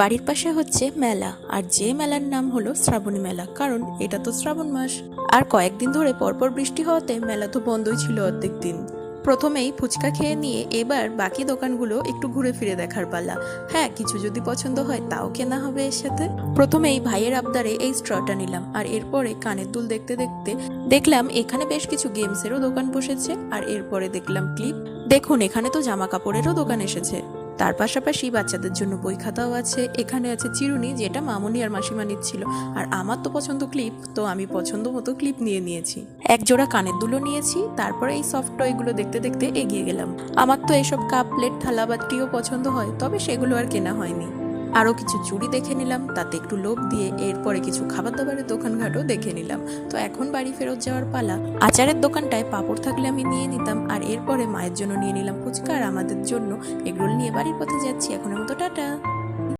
বাড়ির পাশে হচ্ছে মেলা, আর যে মেলার নাম হলো শ্রাবণী মেলা, কারণ এটা তো শ্রাবণ মাস। আর কয়েকদিন ধরে পরপর বৃষ্টি হওয়াতে মেলা তো বন্ধই ছিল অর্ধেক দিন। প্রথমেই ফুচকা খেয়ে নিয়ে এবার বাকি দোকানগুলো একটু ঘুরে ফিরে দেখার পালা। হ্যাঁ, কিছু যদি পছন্দ হয় তাও কেনা হবে এর সাথে। প্রথমেই ভাইয়ের আবদারে এই স্ট্রটা নিলাম, আর এরপরে কানের দুল দেখতে দেখতে দেখলাম এখানে বেশ কিছু গেমসেরও দোকান বসেছে, আর এরপরে দেখলাম ক্লিপ। দেখুন, এখানে তো জামা কাপড়েরও দোকান এসেছে। তার পাশাপাশি বাচ্চাদের জন্য বই খাতাও আছে। এখানে আছে চিরুনি, যেটা মামুনি আর মাসিমা নিচ্ছিল। আর আমার তো পছন্দ ক্লিপ, তো আমি পছন্দ মতো ক্লিপ নিয়ে নিয়েছি। এক জোড়া কানের দুলও নিয়েছি। তারপরে এই সফট টয়গুলো দেখতে দেখতে এগিয়ে গেলাম। আমার তো এসব কাপ প্লেট থালা বাটিও পছন্দ হয়, তবে সেগুলো আর কেনা হয়নি। আরও কিছু চুড়ি দেখে নিলাম, তাতে একটু লোভ দিয়ে এরপরে কিছু খাবার দাবারের দোকানঘাটও দেখে নিলাম। তো এখন বাড়ি ফেরত যাওয়ার পালা। আচারের দোকানটায় পাঁপড় থাকলে আমি নিয়ে নিতাম, আর এরপরে মায়ের জন্য নিয়ে নিলাম ফুচকা, আর আমাদের জন্য এগরোল নিয়ে বাড়ির পথে যাচ্ছি। এখনের মতো টাটা।